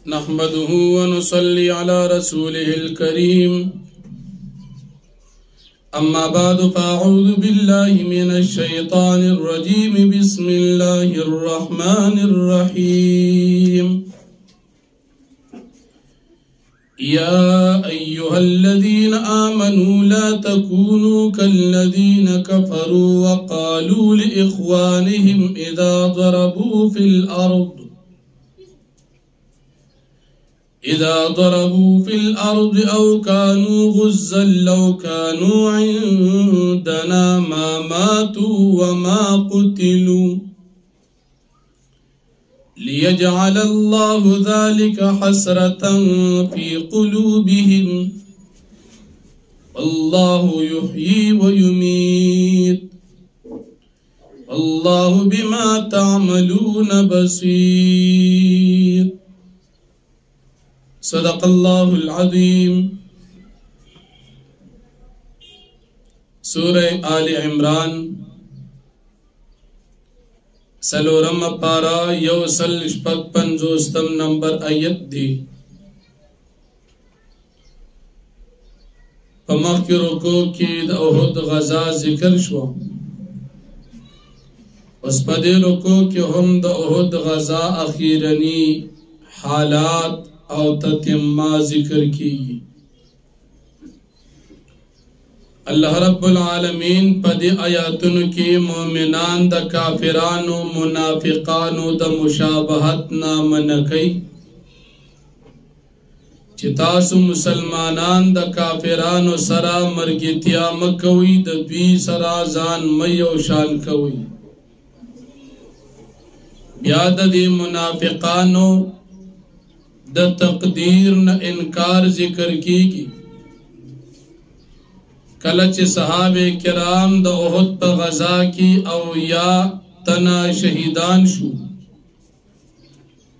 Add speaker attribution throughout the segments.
Speaker 1: نحمده ونصلي على رسوله الكريم أما بعد فأعوذ بالله من الشيطان الرجيم بسم الله الرحمن الرحيم يا أيها الذين آمنوا لا تكونوا كالذين كفروا وقالوا لإخوانهم إذا ضربوا في الأرض أو كانوا غزا لو كانوا عندنا ما ماتوا وما قتلوا ليجعل الله ذلك حسرة في قلوبهم الله يحيي ويميت الله بما تعملون بصير صدق الله العظيم سورة آل عمران سلورم پارا یوسل شپک پنجوستم نمبر آیت دی پمخ کی رکو کی دا احد غزا ذکر شو اس پدی رکو کی ہم دا احد غزا اخیرنی حالات او تتمہ ذکر کی اللہ رب العالمین پدی آیاتن کی مومنان دا کافرانو منافقانو دا مشابہت نامنکی چی تاسو مسلمانان دا کافرانو سرا مرگتیا مکوی دا دوی سرا زان میو شان کوی بیاد دی منافقانو دا تقدیر نا انکار ذکر کی گی کلچ صحابہ کرام دا احد پا غزا کی او یا تنا شہیدان شو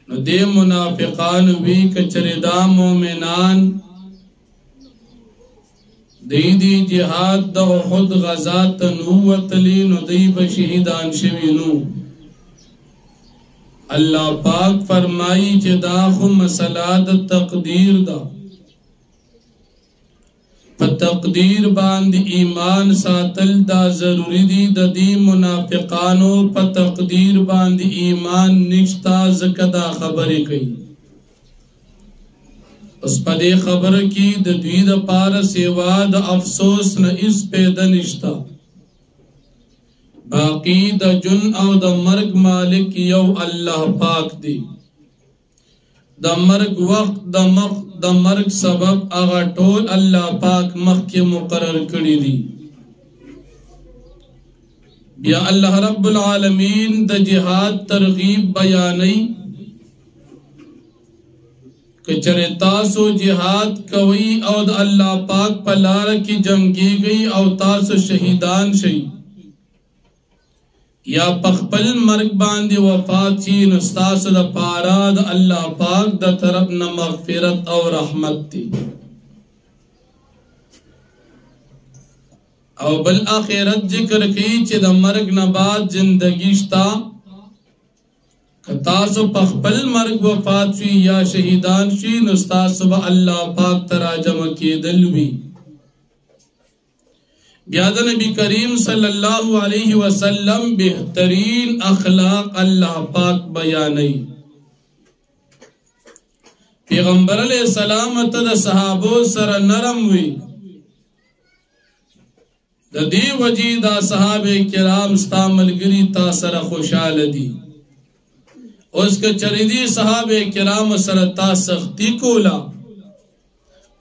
Speaker 1: نو دے منافقان وی کچردہ مومنان دی جہاد دا احد غزا تنووتلی نو دی بشہیدان شوینو اللہ پاک فرمائی چہ دا خو مسئلہ دا تقدیر دا پا تقدیر باند ایمان ساتل دا ضروری دی دا دی منافقانو پا تقدیر باند ایمان نشتا زکدا خبری کئی اس پا دے خبر کی دا دوی دا پار سیوا دا افسوس نا اس پیدا نشتا باقی دا جن او دا مرگ مالک یو اللہ پاک دی دا مرگ وقت دا مرگ سبب آغا ٹول اللہ پاک مخ کے مقرر کری دی بیا اللہ رب العالمین دا جہاد ترغیب بیانی کہ چرے تاسو جہاد کوئی او دا اللہ پاک پلار کی جنگی گئی او تاسو شہیدان شئی یا پخپل مرگ باندی وفات چین استاس دا پاراد اللہ پاک دا طرف نا مغفرت او رحمت تی او بالآخرت ذکر کی چی دا مرگ نباد زندگیشتا کتاسو پخپل مرگ وفات شی یا شہیدان شین استاس با اللہ پاک تراجم کی دلوی بیاد نبی کریم صلی اللہ علیہ وسلم بہترین اخلاق اللہ پاک بیانی پیغمبر علیہ السلام تد صحابو سر نرم وی دا دی وجی دا صحابہ کرام ستا ملگری تا سر خوشحال دی اس کے چریدی صحابہ کرام سر تا سختی کولا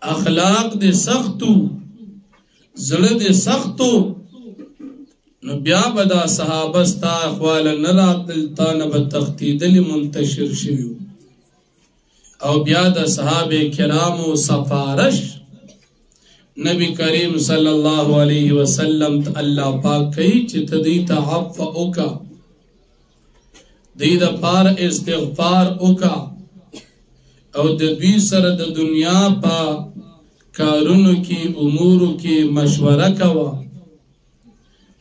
Speaker 1: اخلاق دے سختو زلد سختو نو بیا بدا صحابستا اخوالا نراتلتا نبا تختیدل منتشر شویو او بیا دا صحابہ کرامو سفارش نبی کریم صلی اللہ علیہ وسلم تا اللہ پاک کئی چیتا دیتا عفو اوکا دیتا پار استغفار اوکا او دوی سر دا دنیا پا کارونو کی امورو کی مشورہ کوا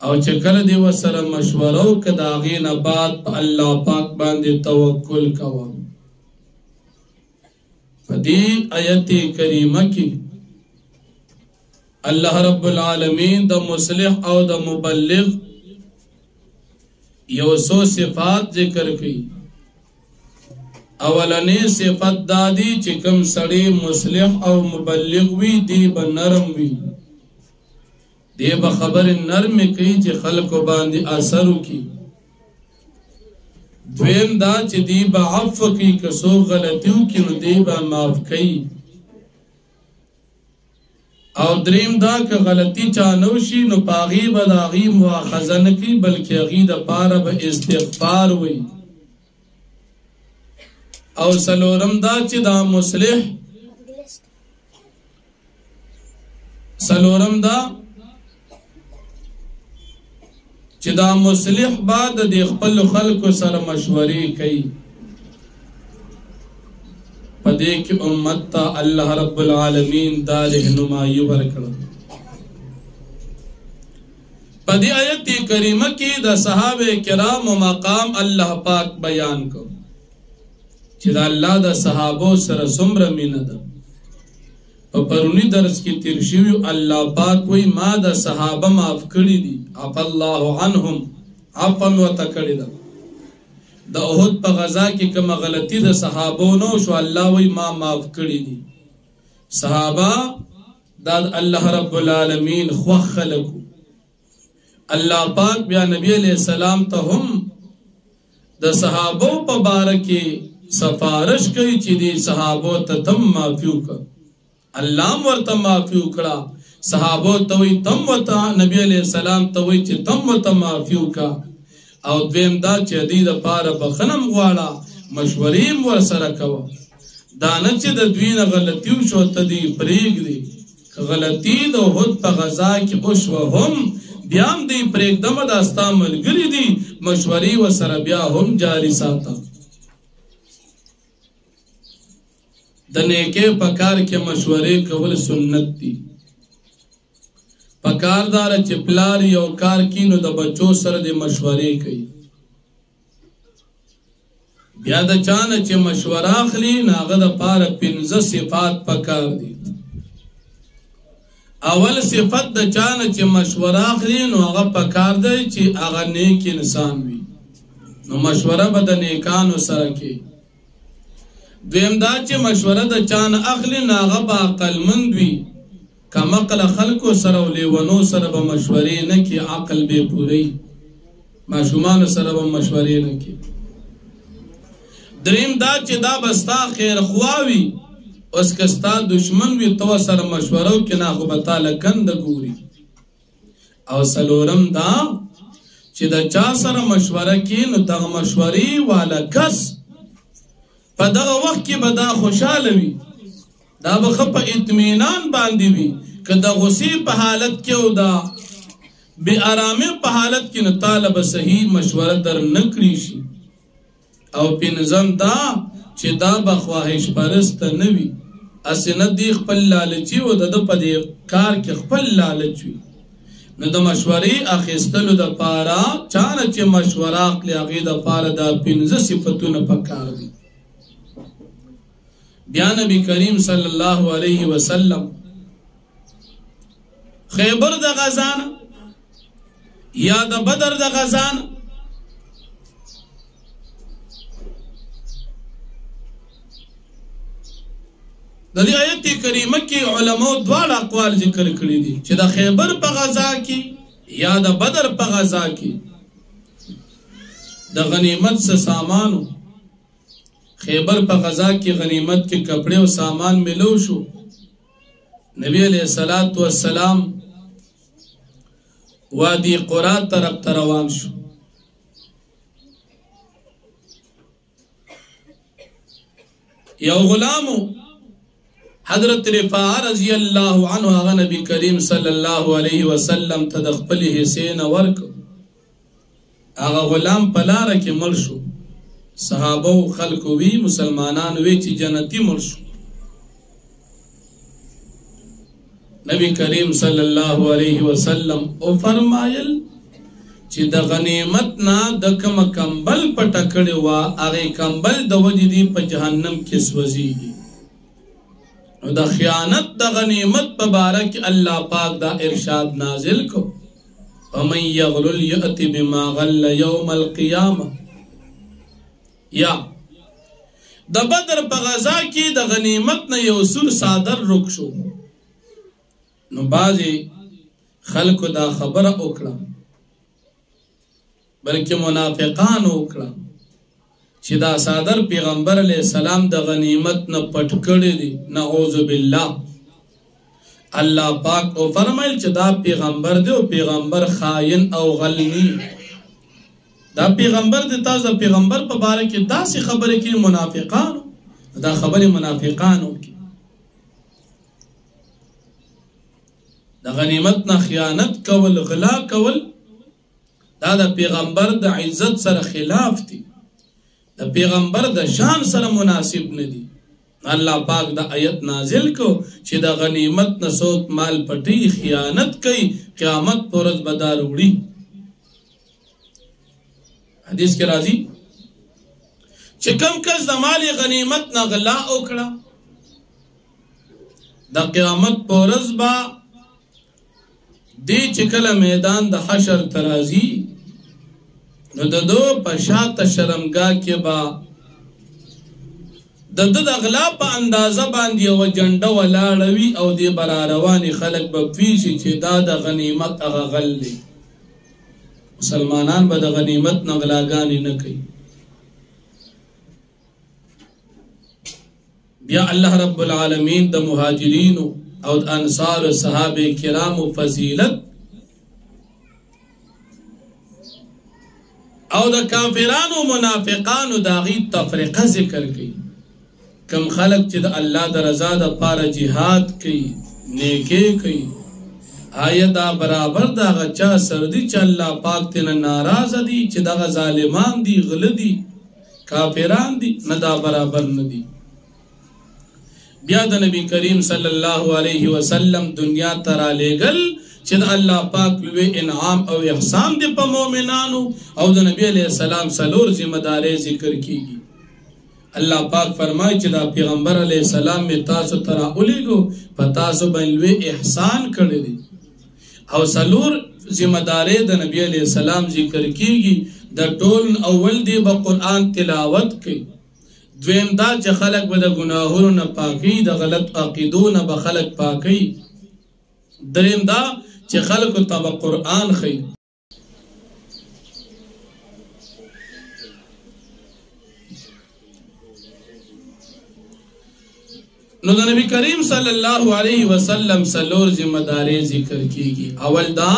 Speaker 1: او چکر دی وسر مشورو کداغین بعد پا اللہ پاک باندے توکل کوا فدی آیت کریمه کی اللہ رب العالمین دا مصلح او دا مبلغ یو سو صفات ذکر کی اولنی صفت دادی چکم سڑی مصلح او مبلغ وی دی با نرم وی دی با خبر نرم کی چی خلق باندی اثرو کی دویم دا چی دی با عفو کی کسو غلطیو کی نو دی با معاف کی او دریم دا که غلطی چانوشی نو پاغی با داغی مواخذن کی بلکہ اغی دا پارا با استغفار وی او سلورم دا چی دا مصلح سلورم دا چی دا مصلح بعد دی خپل خلق سر مشوری کئی پدے کی امت تا اللہ رب العالمین دا رہنمائی ورکڑا پدے آیت کریمہ کی دا صحابہ کرام و مقام اللہ پاک بیان کو چی دا اللہ دا صحابو سر سمر مین دا پرونی درس کی ترشیو اللہ پاک وی ما دا صحابہ معاف کری دی عف اللہ عنہم عفن و تکڑی دا دا احد پا غزا کی کم غلطی دا صحابو نو شو اللہ وی ما معاف کری دی صحابہ دا اللہ رب العالمین خوخ خلقو اللہ پاک بیا نبی علیہ السلام تا ہم دا صحابو پا بارکی سفارش کئی چی دی صحابو تا تم معافیو کا اللہ ورطا معافیو کڑا صحابو توی تم وطا نبی علیہ السلام توی چی تم وطا معافیو کا او دویم دا چی دید پارا بخنم غوالا مشوریم ورسر کوا دانا چی دا دوین غلطیو شو تا دی پریگ دی غلطی دا حد پا غزا کی اشو هم بیام دی پریگ دم داستا ملگری دی مشوری ورسر بیا هم جاری ساتا دنیکے پکار کے مشورے کول سنت دی پکار دارا چپلاری او کار کینو دا بچو سر دے مشورے کئی بیا دا چانا چے مشورہ خلی ناغا دا پارا پنزا صفات پکار دی اول صفت دا چانا چے مشورہ خلی نو آغا پکار دے چے آغا نیک انسان وی نو مشورہ با دا نیکانو سرکی دویم دا چه مشوره دا چان اخلی ناغا با عقل مند وی کم عقل خلقو سر و لیونو سر با مشوره نکی عقل بے پوری معشومان سر با مشوره نکی دریم دا چه دا بستا خیر خواوی اس کستا دشمن وی تو سر مشورو کی ناغو بتا لکن دا گوری او سلورم دا چه دا چا سر مشوره کی نو دا مشوری والا کس پا دا وقت کی بدا خوشحال وی دا بخب اطمینان باندی وی که دا غصی پا حالت کیو دا بی آرامی پا حالت کی نطالب صحیح مشورت در نکریشی او پی نظام دا چه دا بخواهش پرست نوی اسی ندی خپل لالچی و دا پا دی کار کی خپل لالچوی نو دا مشوری اخیستلو دا پارا چانا چه مشوراق لی اغی دا پارا دا پینزا صفتون پا کار دی بیا نبی کریم صلی اللہ علیہ وسلم خیبر دا غزانا یا دا بدر دا غزانا دا دی آیت کریمہ کی علماء دوار اقوال ذکر کری دی چی دا خیبر پا غزا کی یا دا بدر پا غزا کی دا غنیمت سے سامانو خیبر پا غزا کی غنیمت کے کپڑے و سامان ملو شو نبی علیہ السلام وادی قرآن طرف تروان شو یو غلامو حضرت رفاع رضی اللہ عنہ آغا نبی کریم صلی اللہ علیہ وسلم تدخپلی حسین ورک آغا غلام پلارا کی مرشو صحابو خلقو وی مسلمانان وی چی جنتی مرشو نبی کریم صلی اللہ علیہ وسلم او فرمایل چی دا غنیمت نا دا کم کمبل پا ٹکڑی وا آغی کمبل دا وجدی پا جہنم کس وزیگی نو دا خیانت دا غنیمت پبارک اللہ پاک دا ارشاد نازل کو ومن یغلل یأتی بما غل یوم القیامة یا دا بدر پا غزا کی دا غنیمت نا یو سور صادر رک شو نو بازی خلق دا خبر اکڑا بلکہ منافقان اکڑا چی دا صادر پیغمبر علیہ السلام دا غنیمت نا پٹکڑی دی نعوذ باللہ اللہ پاک او فرمائل چی دا پیغمبر دی او پیغمبر خائن او غلنی دا پیغمبر دی تاز دا پیغمبر پا بارکی دا سی خبر کی منافقانو دا خبر منافقانو کی دا غنیمت نا خیانت کول غلا کول دا پیغمبر دا عزت سر خلاف دی دا پیغمبر دا شان سر مناسب ندی اللہ پاک دا آیت نازل کو چی دا غنیمت نسوک مال پٹی خیانت کئی قیامت پورز بدار اڑی حدیث کے راضی چی کم کس دا مال غنیمت نا غلا اکڑا دا قیامت پورز با دی چکل میدان دا حشر ترازی نو ددو پشات شرمگاہ کے با دد اغلا پا اندازہ باندی و جنڈا و لاڑوی او دی براروانی خلق بپیشی چی دا دا غنیمت اغغل لی مسلمانان با دا غنیمت نغلاگانی نکی بیا اللہ رب العالمین دا مہاجرین او دا انصار و صحابہ کرام و فضیلت او دا کافران و منافقان و دا غی تفرقہ ذکر کی کم خلق چی دا اللہ دا رضا دا پارا جہاد کی نیکے کی آیا دا برابر دا غچا سردی چا اللہ پاک تینا ناراض دی چی دا ظالمان دی غلدی کافران دی ندا برابر ندی بیا دا نبی کریم صلی اللہ علیہ وسلم دنیا ترا لے گل چی دا اللہ پاک لوے انعام او احسان دی پا مومنانو او دا نبی علیہ السلام سلور ذمہ دارے ذکر کی گی اللہ پاک فرمائی چی دا پیغمبر علیہ السلام میں تاسو ترا اولی گو پا تاسو بنلوے احسان کردے دی او سلور ذمہ دارے دا نبی علیہ السلام ذکر کی گی دا ٹول اول دی با قرآن تلاوت کی دویم دا چی خلق با دا گناہونو نا پاکی دا غلط عقیدو نا با خلق پاکی دریم دا چی خلق تا با قرآن خی نو دا نبی کریم صلی اللہ علیہ وسلم سلور ذمہ داری ذکر کی گی اول دا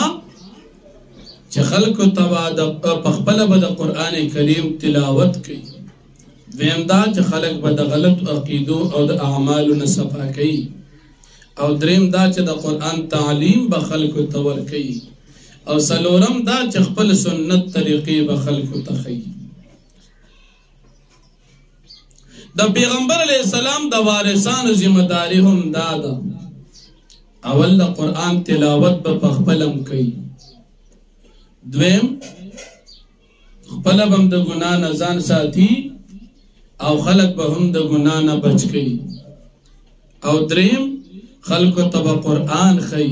Speaker 1: چی خلق تا با پخبل با دا قرآن کریم تلاوت کی دویم دا چی خلق با دا غلط عقیدو او دا اعمالو نصفا کی او دریم دا چی دا قرآن تعلیم با خلق تور کی او سلورم دا چی خپل سنت طریقی با خلق تخی دا پیغمبر علیہ السلام دا وارثان ذمہ داری ہم دادا اول دا قرآن تلاوت با پخپلم کی دویم خپلب ہم دا گناہ نزان ساتھی او خلق با ہم دا گناہ نا بچ گئی او دریم خلق تبا قرآن خی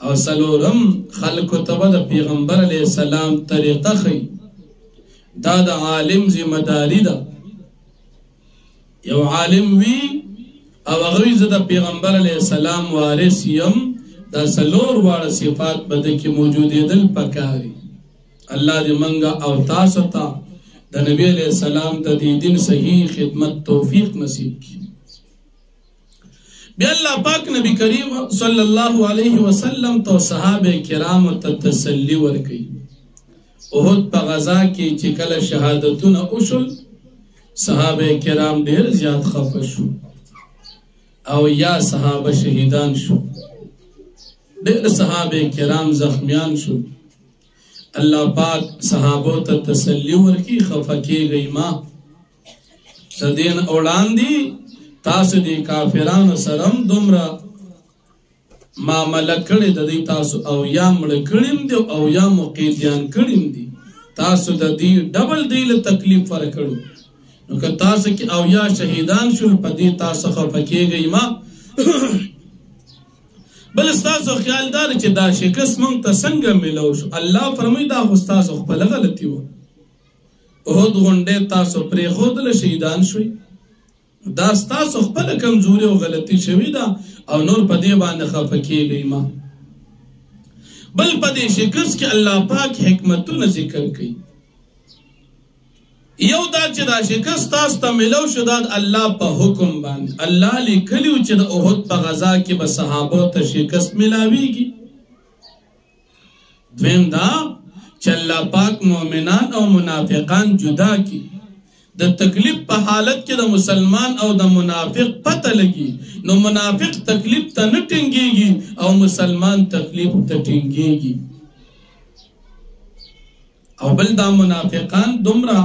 Speaker 1: او سلورم خلق تبا دا پیغمبر علیہ السلام طریقہ خی دا دا عالم ذمہ داری دا یو عالم وی او اغوی دا پیغمبر علیہ السلام وارث یم دا سلور وار صفات بدا کی موجودی دل پکاری اللہ دی منگا او تاستا دا نبی علیہ السلام دا دی دن صحیح خدمت توفیق نصیب کی بی اللہ پاک نبی کریم صلی اللہ علیہ وسلم تو صحابہ کرام تتسلی ورکی احد پا غزا کی چکل شہادتون اشل صحابہ کرام دیر زیاد خفا شو او یا صحابہ شہیدان شو دیر صحابہ کرام زخمیان شو اللہ پاک صحابہ تتسلی ورکی خفا کی گئی ماں تدین اوڑان دی تاسو دی کافران سرم دمرا معاملہ کڑی دا دی تاسو او یا مڑکڑیم دی او یا مقیدیان کڑیم دی تاسو دا دی ڈبل دیل تکلیف فرکڑو نو که تاسو کی او یا شہیدان شل پا دی تاسو خفکی گئی ما بل ستاسو خیال دار چې دا شکست مونږ ته څنګه ملو شو؟ الله فرمایي دا خو ستاسو خپله غلطي وه. احد غونډې تاسو پرېښودله، شهیدان شوئ. دا ستاسو خپله کمزوري او غلطي شوې ده او نور په دې باندې خفه کېږئ مه. بل په دې شکست کې الله پاک حکمتونه ذکر کوي. یو دا چې دا شکست تاسو ته ملو شو دا الله په حکم باندې. الله لیکلي و چې د احد په غزا کې به صحابو ته شکست ملاویږي. دویم دا چې الله پاک مؤمنان او منافقان جدا کی. د تکلیف په حالت کې د مسلمان او د منافق پته لګي، نو منافق تکلیف ته نه ټینګېږي او مسلمان تکلیف ته ټینګېږي. او بل دا منافقان دومره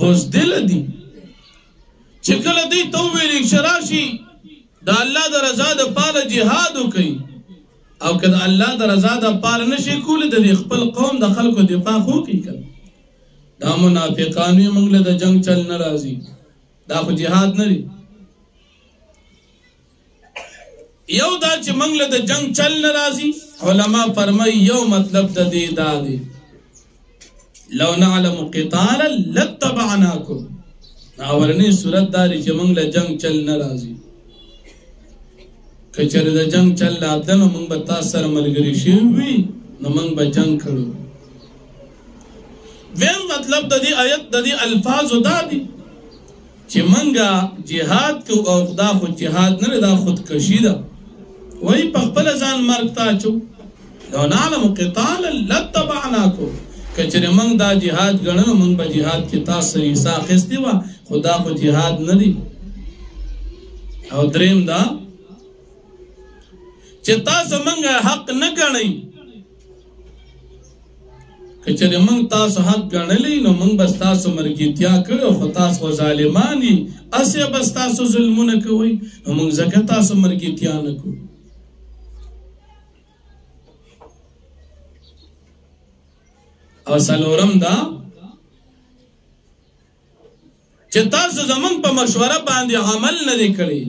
Speaker 1: بزدل دي چې کله دوی ته وویل چې راشي د الله د رضا دپاره جهاد وکړي، او که د الله د رضا دپاره نشي کولی د خپل قوم د خلکو دفاع خو وکړي کنه. دا منافقان وي موږ له د جنگ چل نه راځي، دا خو جهاد نه دی. یو دا چې موږ له د جنگ چل نه راځي، علما فرمایي یو مطلب د دې دا دی لو نعلم قتالا لاتبعناکم. اورنی صورت دا دی چې موږ له جنگ چل نه راځي. که چېرې د جنگ چل راته نو موږ به تاسو سره ملګري شوي وي، نو موږ به جنگ کړو. ویم مطلب د دې آیت د دې الفاظو دا دي چې منګه جهاد کو او خدا خو جهاد نه دا خودکشي ده. وای په خپل ځان مرګ ته اچو. لو نعلم قتالا لاتبعناکم. که چېرې موږ دا جهاد ګڼو موږ به جهاد کې تاسو سره حصه اخیستې وه، خو دا خو جهاد نه دی. او دریم دا چې تاسو موږ حق نه ګڼئ. که چېرې موږ تاسو حق ګڼلی نو موږ به ستاسو مرګیتیا کړې خو تاسو خو ظالمان یي، هسې به ستاسو ظلمونه کوئ، نو موږ ځکه تاسو مرګیتیا نه کوو. او څلورم دا چې تاسو زموږ په مشوره باندې عمل نه دی کړی.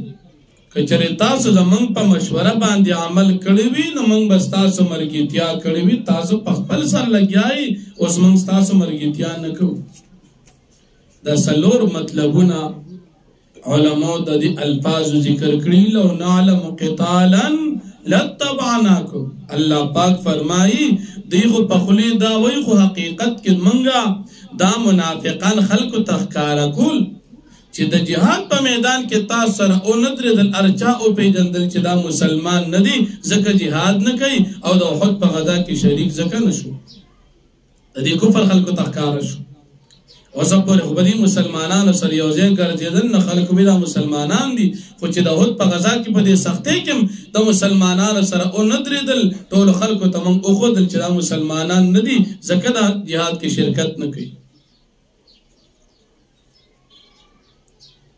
Speaker 1: که چېرې تاسو زموږ په مشوره باندې عمل کړی وي نو موږ به ستاسو مرګیتیا کړې وي. تاسو په خپل سر لګیایي، اوس موږ ستاسو مرګیتیا نه کوو. دا څلور مطلبونه علماو د دې الفاظو ذکر کړي. لو نعلم قتالا لاتبعناکم. الله پاک فرمایي دوی خو په خولې دا وایي، خو حقیقت کې موږ دا منافقان خلکو ته ښکاره کول چې د جهاد په میدان کې تاسو سره او نه درېدل، ارچا وپېژندل چې دا مسلمان نه دی ځکه جهاد نه کوي، او د احد په غزا کې شریک ځکه نه شو. د دې کفر خلکو ته ښکاره شو. اوسه پورې خو به دې مسلمانانو سره یو ځای ګرځېدل، نه خلکو به دا مسلمانان دي، خو چې د احد په غزا کې په دې سختۍ کې هم د مسلمانانو سره او نه درېدل، ټولو خلکو ته موږ وښودل چې دا مسلمانان نه دي ځکه دا جهاد کې شرکت نه کوي.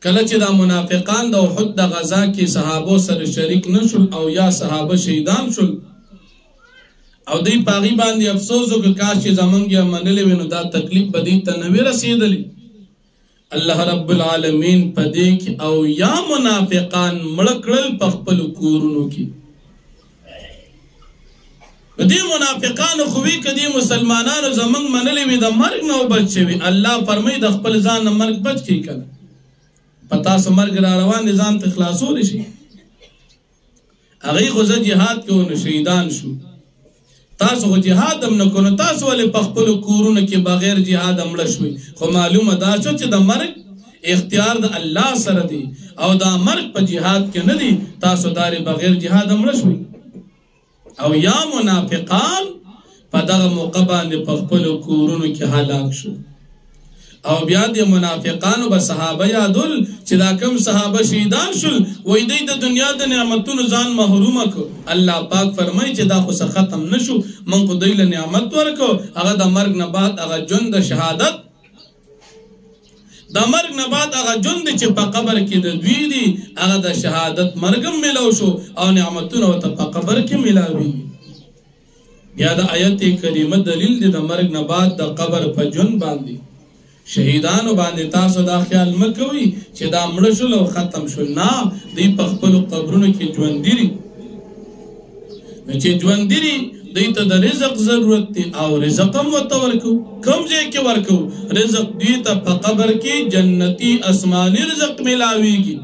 Speaker 1: کله چې دا منافقان د احد د غزا کې صحابو سره شریک نه شول او یا صحابه شهیدان شول، او دوی په هغې باندې افسوس وکړ کاش چې زموږ یې منلې وي نو دا تکلیف به دوی ته نه وي رسېدلی. الله رب العالمین په دې کې او یا منافقان مړه کړل په خپلو کورونو کې. دې منافقانو خو وي که دې مسلمانانو زموږ منلې وي د مرګ نه وبچ شوي، الله فرمایي د خپل ځان نه مرګ بچ کړي. کله په تاسو مرګ را روان دي ځان ته خلاصولی شي. هغوی خو زه جهاد کوو نو شهیدان شو، تاسو خو جهاد هم نه کوو، نو تاسو ولې په خپلو کورونو کې بغیر جهاد مړه شوئ. خو معلومه دا شو چې د مرګ اختیار د الله سره دی او دا مرګ په جهاد کې نه دی، تاسو دارې بغیر جهاد مړه شوئ. او یا منافقان په دغه موقع باندې په خپلو کورونو کې هلاک شو. او بیا د منافقانو به صحابه یادول چې دا کم صحابه شهیدان شول، وایي دوی د دنیا د نعمتونو ځان محرومه کړو. الله پاک فرمایي چې دا خو څه ختم نه شو، موږ خو دوی له نعمت ورکړو، هغه د مرګ نه بعد هغه ژوند د شهادت، د مرګ نه بعد هغه ژوند چې په قبر کې د دوی دي هغه د شهادت مرګ هم میلاو شو او نعمتونه ورته په قبر کې میلاویږي. بیا د آیت کریمه دلیل دی د مرګ نه بعد د قبر په ژوند باندې شهیدانو باندې تاسو دا خیال مه کوئ چې دا مړه شول او ختم شول. نه، دوی په خپلو قبرونو کې ژوندي دي. نو چې ژوندي دي دوی ته د رزق ضرورت دی او رزق هم ورته ورکوو. کوم ځای کې ورکوو؟ رزق دوی ته په قبر کې جنتي آسماني رزق ملاویږي.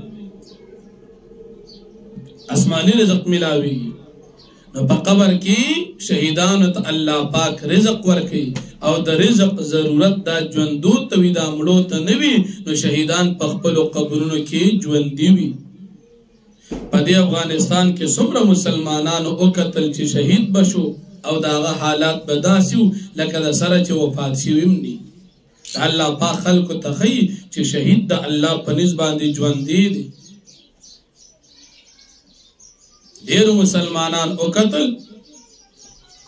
Speaker 1: آسماني رزق ملاویږي. نو په قبر کې شهیدانو ته الله پاک رزق ورکوي او د رزق ضرورت دا ژوندو ته وي، دا مړو ته نه وي. نو شهیدان په خپلو قبرونو کې ژوندي وي. په دې افغانستان کې څومره مسلمانانو وکتل چې شهید بشو او د هغه حالات به داسې وو لکه د سره چې وفات شوي هم دي. الله پاک خلکو ته ښیي چې شهید د الله په نس باندې ژوندي دي. ډېرو مسلمانان وکتل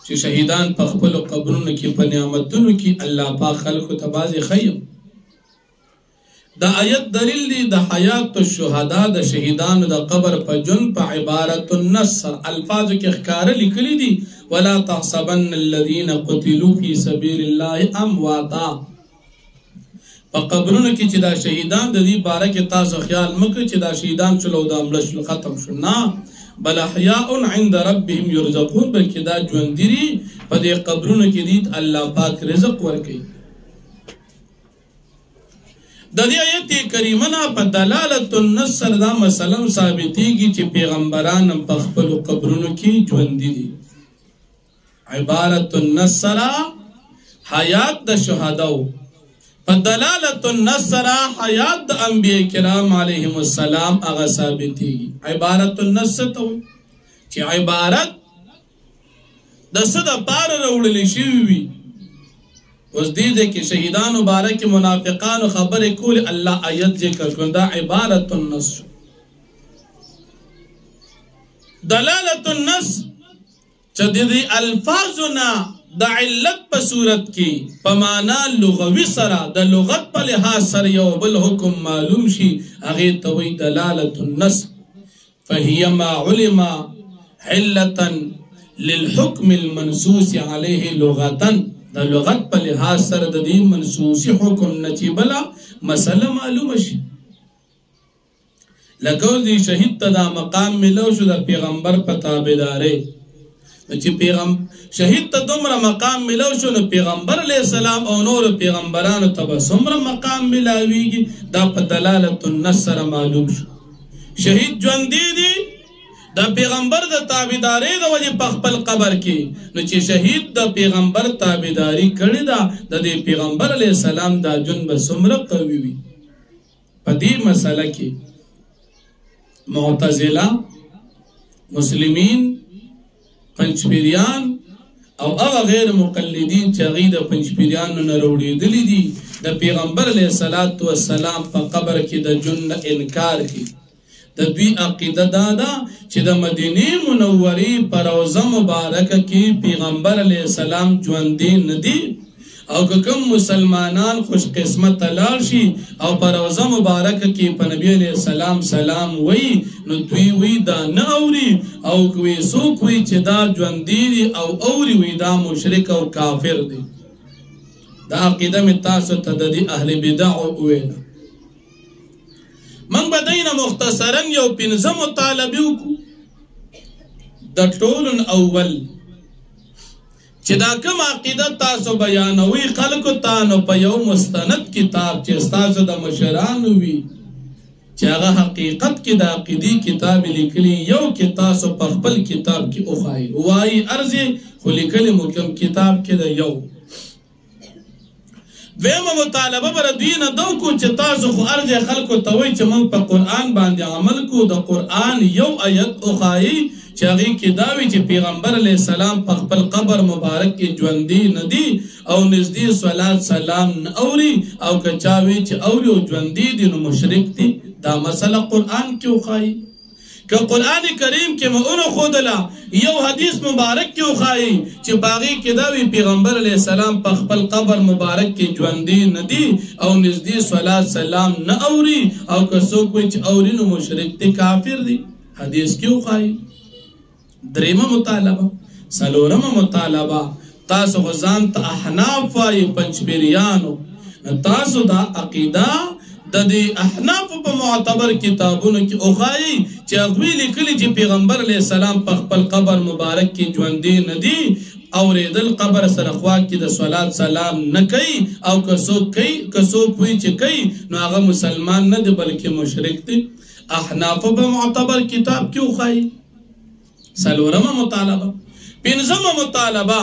Speaker 1: چې شهیدان په خپلو قبرونو کې په نعمتونو کې الله پاک خلکو ته بعضې ښیي. دا آیت دلیل دی د حیات الشهدا د شهیدانو د قبر په ژوند په عبارت النصر الفاظو کې ښکاره لیکلي دي ولا تحسبن الذين قتلوا في سبيل الله امواتا. په قبرونو کې چې دا شهیدان د دې باره کې تاسو خیال مه کوئ چې دا شهیدان شول او دا مړه شول ختم شول. نه، بل احیاء عند ربهم یرزقون، بلکې دا ژوندي دي په دې قبرونو کې دي الله پاک رزق ورکوي. د دې آیت کریمه نه په دلالت النصر دا مثلا ثابتېږي چې پیغمبران په خپلو قبرونو کې ژوندي دي. عبارت النصر حیات د شهداو، په دلالت النصر حیات د انبیاء کرام علیهم السلام هغه ثابتېږي. عبارت النصر ته وایي چې عبارت د څه دپاره راوړلی شوي وي. اوس دې ځای کې شهیدانو باره کې منافقانو خبرې کولې، الله آیت ذکر کړ، دا عبارت النص. دلالت النص چې د دې الفاظو نه د علت په صورت کې په معنا لغوي سره د لغت په لحاظ سره یو بل حکم معلوم شي، هغې ته وایي دلالت النص. فهي ما علم علة للحكم المنصوص عليه لغة. د لغت په لحاظ سره د دې منصوصي حکم نه چې بله مسله معلومه شي. لکه اوس دې شهید ته دا مقام ملو شو د پیغمبر په تابعدارۍ. چې شهید ته دومره مقام ملو شو نو پیغمبر علیه السلام او نور پیغمبرانو ته به څومره مقام ملاویږي، دا په دلالت النص سره معلوم شو. شهید ژوندي دي د پیغمبر د تابعدارۍ د وجې په خپل قبر کې، نو چې شهید د پیغمبر تابعداري کړې ده د دې پیغمبر علیه السلام دا ژوند به څومره قوي وي. په دې مسله کې معتزله، مسلمین، پنجپیریان او هغه غیر مقلدین چې هغوی د پنجپیریانو نه راوړېدلي دي د پیغمبر علیه السلام په قبر کې د ژوند نه انکار کوي. د دوی عقیده دا ده چې د مدینې منورې په روضه مبارکه کې پیغمبر علیه السلام ژوندي نه دي، او که کوم مسلمانان خوش قسمته لاړ شي او په روضه مبارکه کې په نبی علیه السلام سلام وایي، نو دوی وایي دا نه اوري، او که څوک وایي چې دا ژوندي دي او اوري وایي دا مشرک او کافر دی. دا عقیده مې تاسو ته د دې اهل بدعو وویله. من به دینه مختصرا یو 15 مطالبې وکړو. د ټولو اول چې دا کوم عقیده تاسو بیانوي خلکو ته، نو په یو مستند کتاب چې ستاسو د مشرانو وي چې هغه حقیقت کې د عقیدې کتاب لیکلي، یو کې تاسو په خپل کتاب کې وښایي. وایي ارزې خو لیکلي مو کوم کتاب کې د یو. دویمه مطالبه به دوی نه دا وکړو چې تاسو خو ارزې خلکو ته وایي چې موږ په قرآن باندې عمل کوو، د قرآن یو آیت وښایي چې هغې کې دا وي چې پیغمبر علیه السلام په خپل قبر مبارک کې ژوندي نه دي او نږدې صلات سلام نه اوري، او که چا وی چې اوري او ژوندي دي نو مشرک دي. دا مسله قرآن کې وښایي. که قرآن کریم کې مو ونښودله، یو حدیث مبارک کې وښایي چې په هغې کې دا وي پیغمبر علیه السلام په خپل قبر مبارک کې ژوندي نه دي او نږدې صلات سلام نه اوري، او که څوک وایي چې اوري نو مشرک دی، کافر دی. حدیث کې وښایي. دریمه مطالبه. څلورمه مطالبه، تاسو خو ځان ته احناف وایي، پنجپیریانو، تاسو دا عقیده د دې احناف په معتبر کتابونو کې اوخایي چې هغوی لیکلي چې پیغمبر علیه السلام په خپل قبر مبارک کې ژوندي نه دي، اورېدل قبر سره خوا کې د صلات سلام نه کوي، او که څوک وایي چې کوي نو هغه مسلمان نه دی بلکې مشرک دی. احناف په معتبر کتاب کې اوخایي. څلورمه مطالبه. پنځمه مطالبه،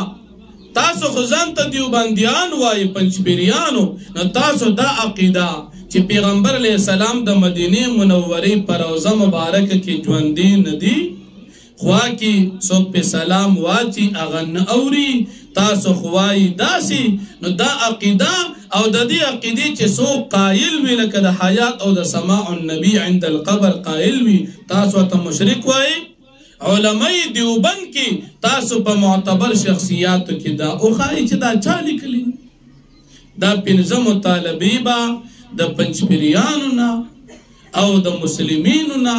Speaker 1: تاسو خو ځان ته دیوبندیان وایي، پنجپیریانو، نو تاسو دا عقیده چې پیغمبر علیه السلام د مدینې منورې په روضه مبارکه کې ژوندي نه دي، خوا کې څوک پې سلام واچي هغه نه اوري، تاسو خو وایي داسې. نو دا عقیده او د دې عقیدې چې څوک قایل وي لکه د حیات او د سماع النبي عند القبر قایل وي، تاسو ته مشرک وایي. علماء دیوبند کې تاسو په معتبر شخصیاتو کې دا اوخایي چې دا چا لیکلي. دا پنځه مطالبې به د پنجپیریانو نه او د مسلمینو نه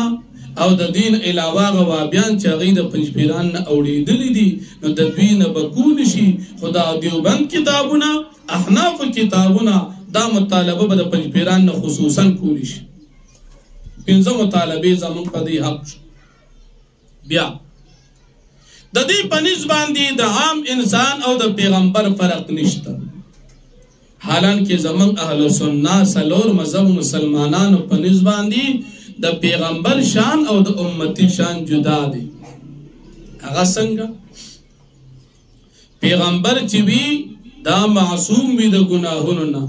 Speaker 1: او د دین علاوه غوابیان چې هغوی د پنجپیران نه اوړېدلي دي، نو د دوی نه به کولی شي. خو دا دیوبند کتابونه، احناف کتابونه، دا مطالبه به د پنجپیران نه خصوصا کولی شي. پنځه مطالبې زموږ په دې حق شو. بیا د دې په نسبت باندې د عام انسان او د پیغمبر فرق نشته، حالانکه زموږ اهل سنت څلور مذهب مسلمانانو په نسبت باندې د پیغمبر شان او د امتی شان جدا دی. هغه څنګه؟ پیغمبر چې وي دا معصوم وي د ګناهونو نه،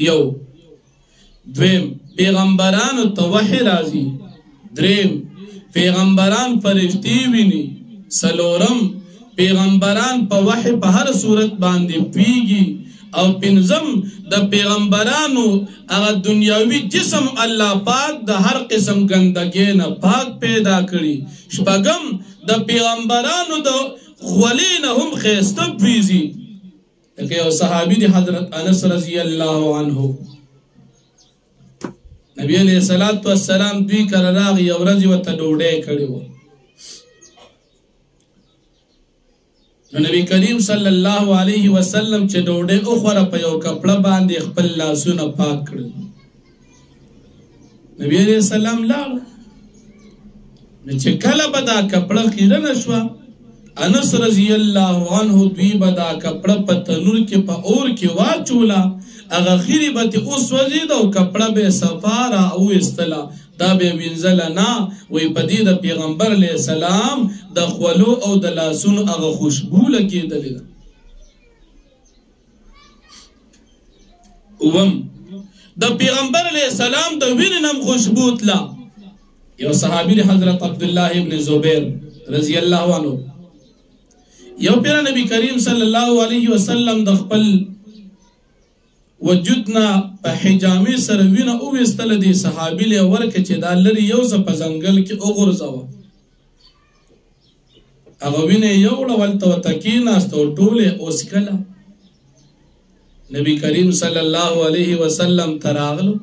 Speaker 1: یو. دویم، پیغمبرانو ته وحی راځي. دریم، پیغمبران فرشتي ویني. څلورم، پیغمبران په وحی په هر صورت باندې پوهیږي. او پنځم، د پیغمبرانو هغه دنیاوي جسم الله پاک د هر قسم ګندګۍ نه پاک پیدا کړي. شپږم، د پیغمبرانو د خولې نه هم ښایسته بریزي. لکه یو صحابي دی حضرت انس رضی الله عنه، نبی علیہ السلام دوی کله راغی، یو ورځ ورته ډوډۍ کړې وه. نو نبی کریم صلی الله علیه وسلم چې ډوډۍ وخوړه په یو کپړه باندې خپل لاسونه پاک کړل. نبی علیہ السلام لاړ. نو چې کله به دا کپړه خیره نه شوه، انس رضی الله عنه دوی به دا کپړه په تنور کې په اور کې واچوله، هغه خیرې به ترې وسوځېده او کپړه به یې صفا را وایستله، دا به یې وینځله نه. وایي په دې د پیغمبر علیه السلام د خولو او د لاسونو هغه خوشبو لګېدلې ده. اووم، د پیغمبر علیه السلام د وینې نه هم خوشبو تله. یو صحابي دی حضرت عبدالله ابن زبیر رضی الله عنه، یو پیره نبی کریم صلی الله علیه وسلم د خپل وجودنا په حجامې سره وینه وویستله. دې صحابي له ورکه چې دا لرې یو ځه په ځنګل کې وغورځوه. هغه وینه یې یوړه، هلته ورته کېناسته او ټوله یې وڅښله. نبی کریم صلی الله علیه وسلم ته راغلو،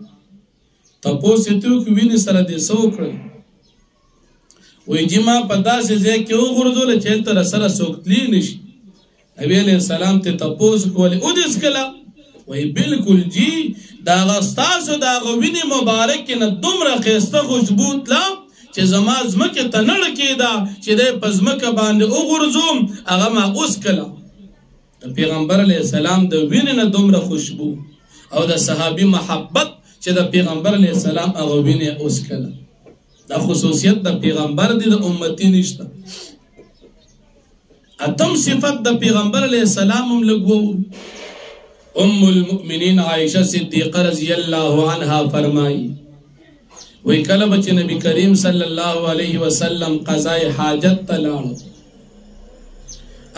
Speaker 1: تپوس یې وکړ وینې سره دې څه وکړل؟ وایي جي ما په داسې ځای کې وغورځوله چې هلته راسره څوک تللی نه شي. نبي علیه السلام ته تپوس وکړ ولې ودې څښله؟ وایي بالکل جی، د هغه ستاسو د هغه وینې مبارکې نه دومره ښایسته خوشبو تله چې زما ځمکې ته نه ړکېده چې دی په ځمکه باندې وغورځوم، هغه ما وڅښله. د پیغمبر علیه السلام د وینې نه دومره خوشبو او د صحابي محبت چې د پیغمبر علیه السلام هغه وینې وڅښله. دا خصوصیت د پیغمبر دی، د امتی نشته. اتم صفت د پیغمبر علیه السلام هم لږ وو. ام المؤمنین عائشہ صدیقہ رضی اللہ عنہا فرمائی، وی کله بچ نبی کریم صلی اللہ علیہ وسلم قضاء حاجت تلاړو،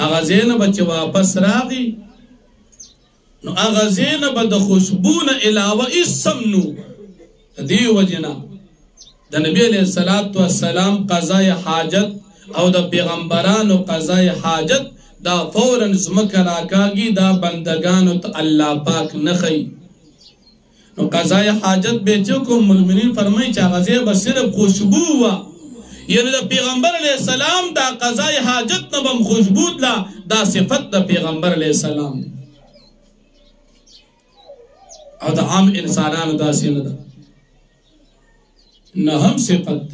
Speaker 1: اغا زینب بچ واپس راغی، نو اغا زینب د خوشبون علاوه اسمنو دی وجنا د نبی علیہ السلام قضاء حاجت او د پیغمبرانو قضاء حاجت دا فوراً زمکه راکاږي، دا بندگانو ته الله پاک نخی. نو قضاء حاجت به چې کوم المؤمنین فرمایي چې هغه ځای به صرف خوشبو وه، یعنی د پیغمبر علیه السلام دا قضاء حاجت نه به هم خوشبو تله. دا صفت د پیغمبر علیه السلام دی. او د عام انسانانو داسې نه ده. نهم صفت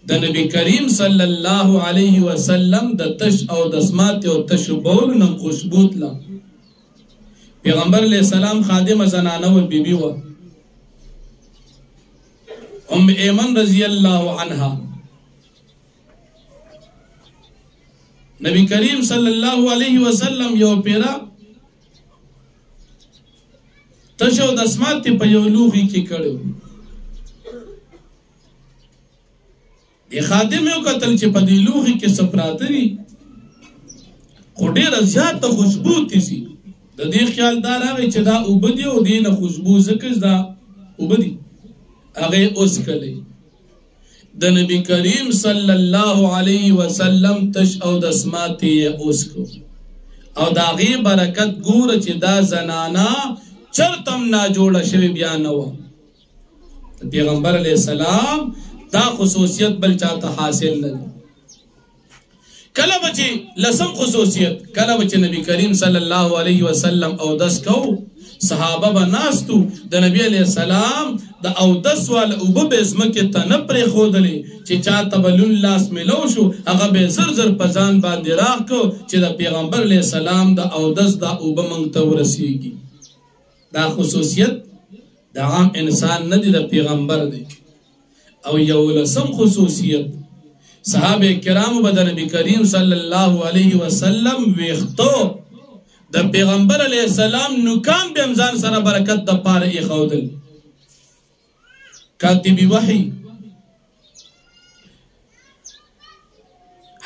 Speaker 1: د نبی کریم صلی الله علیه وسلم د تش او د اسمات او تشبول نم خوشبوت لا پیغمبر علیہ السلام خادم زنانه و بیبی و ام ایمن رضی اللہ عنها نبی کریم صلی اللہ علیہ وسلم یو پیرا تشو د اسمات په یو لوغي کې کړو. دی خادم یو قتل چې په دی لوغي کې سپراتري خو ډېره زیاته خوشبو تیسي. د دې خیال دا راغی چې دا اوبه دي او دې نه خوشبو ځکه دا اوبه دي. هغه اوس کلی د نبی کریم صلی الله علیه وسلم تش او د اسمات یې اوس کو او دا غي برکت ګور چې دا زنانا چرتم نا جوړه شوی بیا نه و. پیغمبر علیہ السلام دا خصوصیت بل چاته حاصل نه. کله بچی لسم خصوصیت کله بچی نبی کریم صلی الله علیه وسلم او دس کو صحابه بناستو د نبی علیہ السلام د او دس وال او به زمکه ته نه پرې خودلې چې چاته بلون لاس ملو شو هغه به زر زر پزان باندې راکو چې د پیغمبر علیہ السلام د او دس د او به مونږ ته ورسیږي. دا خصوصیت د عام انسان نه دی د پیغمبر دی. او یو لسم خصوصیت صحابه کرام به د نبی کریم صلی الله علیه وسلم ویختو د پیغمبر علیہ السلام نوکان به امزان سره برکت د پاره ای خودل. کاتبی وحی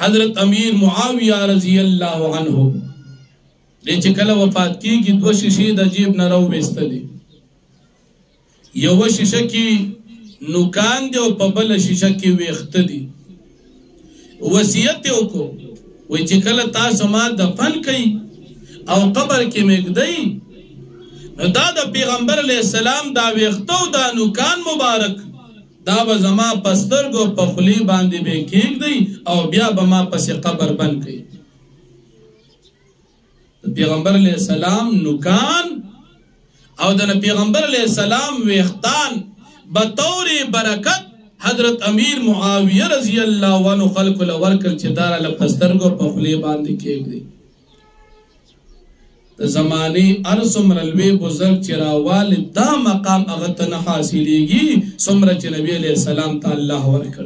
Speaker 1: حضرت امیر معاویہ رضی اللہ عنہ دې چې کله وفات کیږي دوه شیشې د جیب نه راو وستلې. یو شیشه کې نوکان دی او په بل شیشه کې ویخته دي. وصیت یې وکړو وای چې کله تاسو ما دفن کړئ او قبر کې مګدئ نو دا د پیغمبر علیہ السلام دا ویخته او دا نوکان مبارک دا به زما پسترګو په خلی باندې به کېږدئ او بیا به ما پسې قبر بند کړئ. پیغمبر علیہ السلام نوکان او د پیغمبر علیہ السلام ویختان بطور برکت حضرت امیر معاویہ رضی اللہ عنہ خلق لورکل چې دارا لپسترګو په خلی باندې کېږدي. د زمانه ارسمر الوی بزرگ چې راوال دا مقام هغه ته نه حاصلېږي څومره چې نبی علیہ السلام ته الله ورکړ.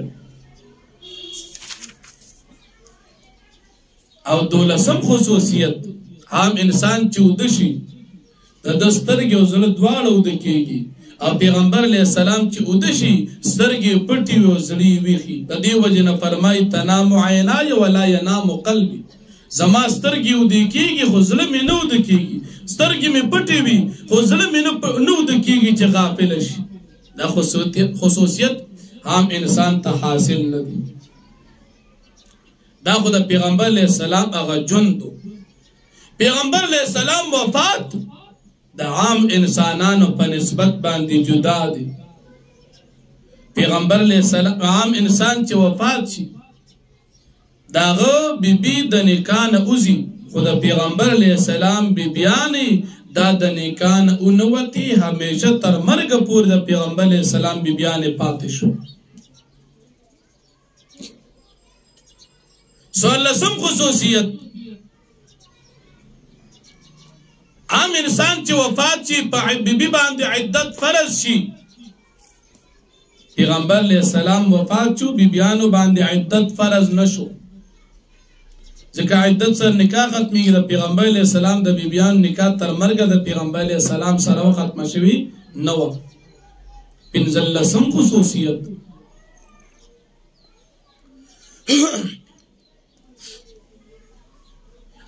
Speaker 1: او دولسم خصوصیت عام انسان چې ودشي د سترګې او زړه دواړه ود کېږي او پیغمبر علیہ السلام چې ودشي سترګې پټي او زړې ویخي. د دې وجه نه فرمایي تنام عینای ولا ینام قلبي. زما سترګې ود کېږي خو زړه مې نه ود کېږي. سترګې مې پټي وي خو زړه مې نه ود کېږي چې غافل شي. دا خصوصیت عام انسان ته حاصل نه دي. دا خو د پیغمبر علیہ السلام هغه جندو. پیغمبر علیہ السلام وفات د عام انسانانو په نسبت باندې جدا دي. پیغمبر علیہ السلام عام انسان چې وفات شي داغه بیبی د نکان اوزی خو د پیغمبر علیہ السلام بیبیانی دا د نکان اونوتی همیشه تر مرګ پورې د پیغمبر علیہ السلام بیبیانی پاتې شو. څوارلسم خصوصیت عام انسان چې وفات شي په بیبي باندې عدت فرض شي. پیغمبر علیہ السلام وفات شو بیبیانو باندې عدت فرض نشو ځکه عدت سره نکاح ختمېږي. د پیغمبر علیہ السلام د بیبیانو نکاح تر مرګه د پیغمبر علیہ السلام سره ختمه شوي نه وه. پنځلسم خصوصیت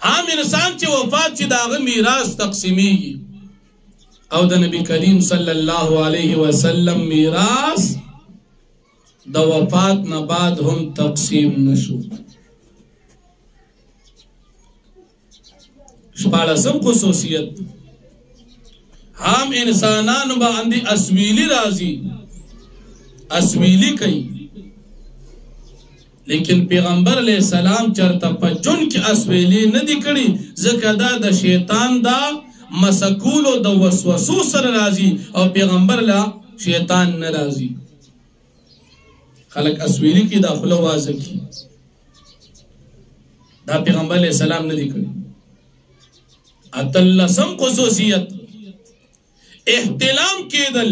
Speaker 1: عام انسان چې وفات چې داغه میراث تقسیمیږي او د نبی کریم صلی الله علیه وسلم میراث د وفات نه بعد هم تقسیم نشو. شپاړسم خصوصیت عام انسانانو باندې اسویلی راځي اسویلی کوي لیکن پیغمبر علیہ السلام چرته په جون کې اسویلی نه دی کړی ځکه دا د شیطان دا مسکولو د وسوسو سره راځي او پیغمبر لا شیطان نه راځي. خلق اسویلی کی دا خلو واضح کی دا پیغمبر علیہ السلام نه دی کړی. اتلسم خصوصیت احتلام کېدل،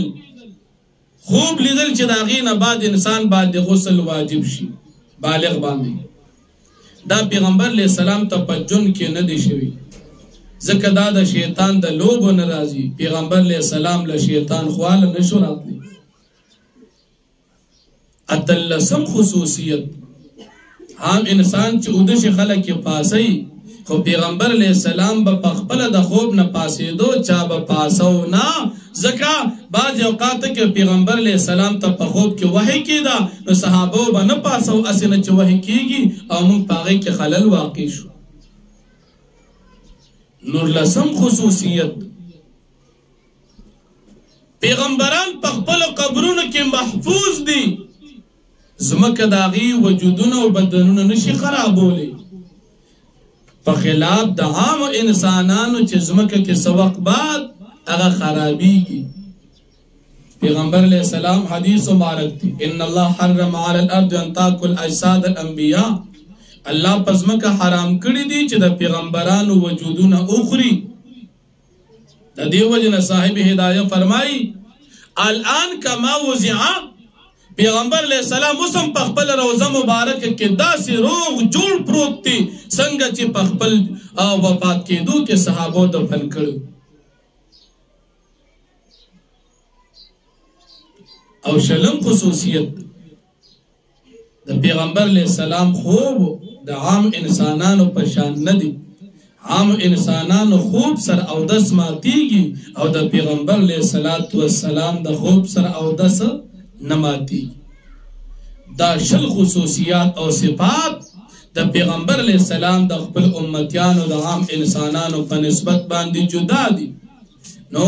Speaker 1: خوب لیدل چې دا غي نه بعد انسان باندې غسل واجب شي بالغ باندې. دا پیغمبر علیہ السلام ته پجن کې نه دی شوی ځکه دا د شیطان د لوبو نه راځي. پیغمبر علیہ السلام له شیطان خواله نشو راتلی. اتلسم خصوصیت عام انسان چې اودش خلق کې پاسي خو پیغمبر علیہ السلام به خپل د خوب نه پاسېدو چا به پاسو نه، ځکه بعض اوقات کې پیغمبر علیہ السلام ته په خوب کې وحی کېده نو صحابه به نه پاسو اسنه چې وحی کېږي او موږ پاغې کې خلل واقع شو. نورلسم خصوصیت پیغمبران په خپل قبرونو کې محفوظ دي، زمکه داغي وجودونه او بدنونه نشي خرابولی، په خلاف د عام انسانانو چې زمکه کې سوق بعد هغه خرابيږي. پیغمبر علیہ السلام حدیث مبارک دی ان الله حرم علی الارض ان تاکل اجساد الانبیاء، الله پزمکه حرام کړی دی چې د پیغمبرانو وجودونه اخري. د دې وجنه صاحب هدایت فرمای الان کما وزع، پیغمبر علیہ السلام اوسم په خپل روزه مبارک کې داسې روغ جوړ پروت دی څنګه چې په خپل وفات کېدو کې صحابو دفن کړو. او شلم خصوصیت د پیغمبر علیہ السلام خوب د عام انسانانو په شان نه دی. عام انسانانو خوب سر او دس ماتیږي او د پیغمبر علیہ السلام د خوب سر او دس نماتی. دا شل خصوصیات او صفات د پیغمبر علیہ السلام د خپل امتیانو د عام انسانانو په نسبت باندې جدا دي. نو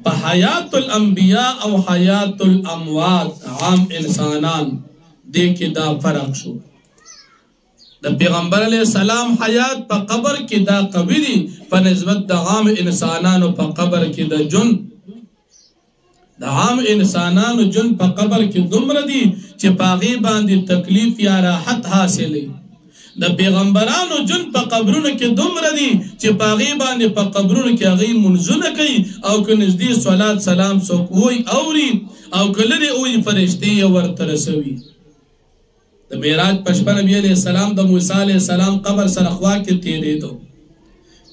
Speaker 1: په حیات الانبیاء او حیات الاموات عام انسانان دې کې دا فرق شو. د پیغمبر علیہ السلام حیات په قبر کې دا قوی دي په نسبت د عام انسانانو په قبر کې د جن. د عام انسانانو جن په قبر کې دومره دي چې پاغي باندې تکلیف یا راحت حاصلې. د پیغمبرانو جن په قبرونو کې دومره دي چې پاغي باندې په قبرونو کې هغه منځونه کوي او که نږدې صلات سلام څوک وای اوري او کله لري وای فرشتي ورته رسوي. د معراج په شپه نبی عليه السلام د موسی عليه السلام قبر سره خوا کې تیرېدو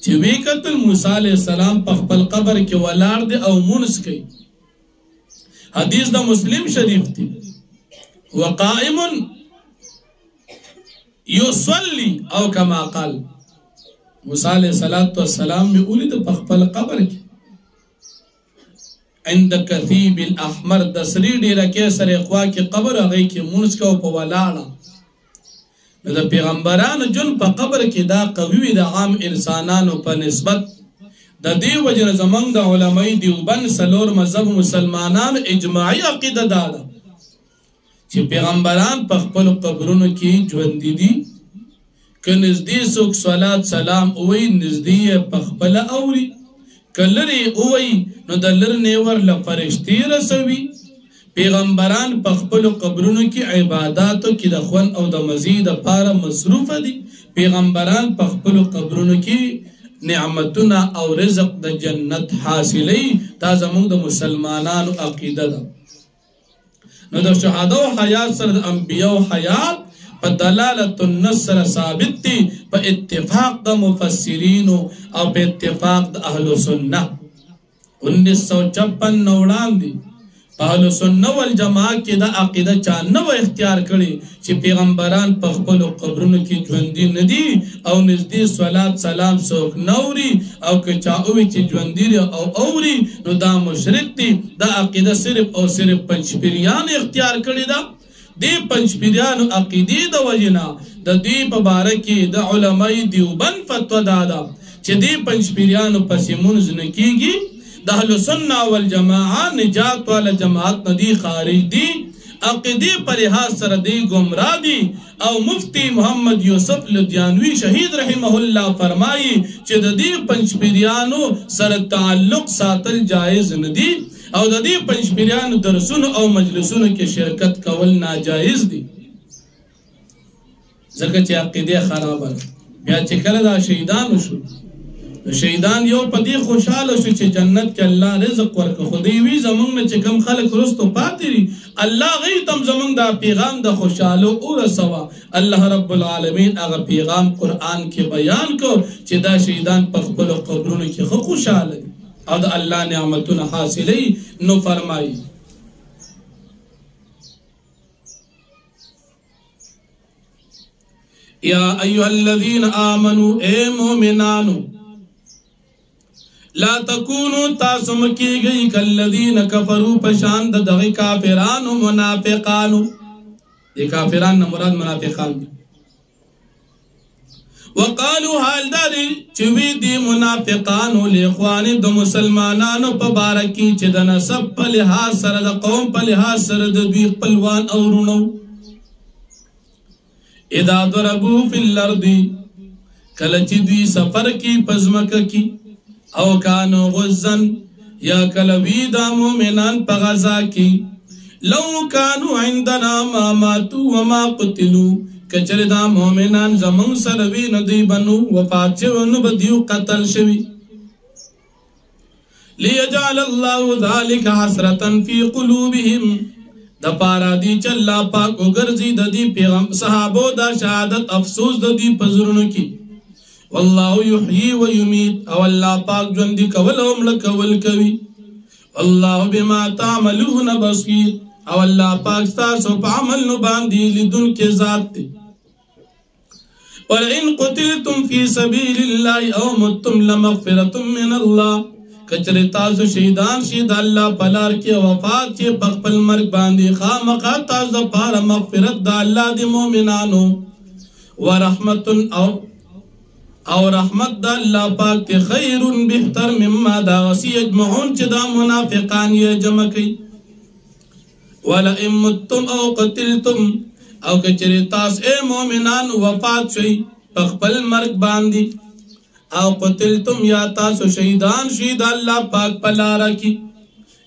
Speaker 1: چې وی کتل موسی عليه السلام په خپل قبر کې ولاړ دي او مونږ کوي. حدیث دا مسلم شریف تھی وقائم یصلی او کما قال موسیٰ علیہ السلام میں اولید پخپل قبر کی عند کثیب الاحمر دسری ڈیرکی سر اقوا کی قبر اغی کی منسکو پا ولانا. دا پیغمبران جن پا قبر کی دا قوی دا عام انسانانو پا نسبت دا دی وجر زمان دا علماء دیوبند سلور مذہب مسلمانان اجماعی عقیدہ دادا چی پیغمبران پخپل قبرونو کی جوندی دی که نزدی سوک صلات سلام اوی نزدی پخپل اوری که لری اوی نو دا لر نیور لفرشتی رسوی. پیغمبران پخپل قبرونو کی عباداتو کی دا خون او دا مزید پارا مصروف دی. پیغمبران پخپل قبرونو کی نعمتنا او رزق د جنت حاصلی. تا زمون د مسلمانانو عقیده ده. نو د شهادو حیات سره د انبیاء حیات په دلالت النص سره ثابت دي په اتفاق د مفسرین او په اتفاق د اهل سنت. 1956 وړاندې په اهل سنت والجماعت کې دا عقیده چا نو اختیار کړي چې پیغمبران په خپل قبرونو کې ژوندي نه دي او نږدې صلات سلام څوک نوري او که چا اوي چې ژوندي او اوري نو دا مشرک دي. دا عقیده صرف او صرف پنځپیریان اختیار کړي دا. دی پنځپیریانو عقیده د وجنا د دې په باره کې د علماء دیوبند فتوا دادا چې دی پنځپیریانو پسې مونږ نه کیږي. د اهل سنت والجماعت نجات والا جماعت ندی خارج دی عقیدی پر لحاظ سره دی گمراه دي او مفتی محمد یوسف لدیانوی شهید رحمه الله فرمایي چې د دې پنځپیریانو سره تعلق ساتل جایز نه دي او د دې پنځپیریانو درسونو او مجلسونو کې شرکت کول ناجایز دي ځکه چې عقیده خرابه بیا چې کله دا شهیدان شو شهیدان یو پدی خوشاله شو چې جنت کې الله رزق ورکړي خدای وی زمونږ نه چې کم خلک رستو پاتې دي الله غي تم زمونږ دا پیغام د خوشاله او رسوا الله رب العالمین هغه پیغام قران کې بیان کو چې دا شهیدان په خپل قبرونو کې خوشاله دي او د الله نعمتونه حاصلې نو فرمایي یا ایها الذین آمنوا اے مومنانو لا تکونو تاسم کی گئی کالذین کفروا پشان دغی کافرانو منافقانو یہ کافران مراد منافقان دی وقالو حال داری چوی دی منافقانو لیخوان دو مسلمانانو پا بارکی چی دا نسب پا لحاظ سر دا قوم پا لحاظ سر دا دوی پلوان اورونو اذا ضربو فی الارضی کلچی دوی سفر کی پزمک کی او کانو غزن یا کلوی دا مومنان پا غزا کی لو کانو عندنا ما ماتو وما قتلو کچر دا مومنان زمون سروی ندی بنو وفات شونو بدیو قتل شوی لیجعل اللہ ذالک حسرتا فی قلوبهم دا پارا دی چلا پاک اگرزی دا دی پیغم صحابو دا شہادت افسوس دا دی پزرنو کی واللہ یحیی و یمیت او اللہ پاک جوندی کول او ملکول کوي واللہ بما تعملون بصیر او اللہ پاک ستاسو پا عمل نو باندی لدن کے ذات تی وَلَئِن قُتِلْتُمْ فِي سَبِيلِ اللَّهِ اَوْ مُتْتُمْ لَمَغْفِرَةٌ مِّنَ اللَّهِ کچر تاسو شہیدان شید اللہ پلار کی وفات کی پخپل مرگ باندی خامقا تازو پار مغفرت دا اللہ دی مومنانو ورحمت او رحمت دا اللہ پاک تی خیر بہتر مما دا غسی اجمعون چی دا منافقان یہ جمع کی وَلَئِن مُتْتُمْ او قتلتم او کچر تاس اے مومنان وفات شئی پخپل مرگ باندی او قتلتم یا تاسو شہیدان شہید اللہ پاک پلارا کی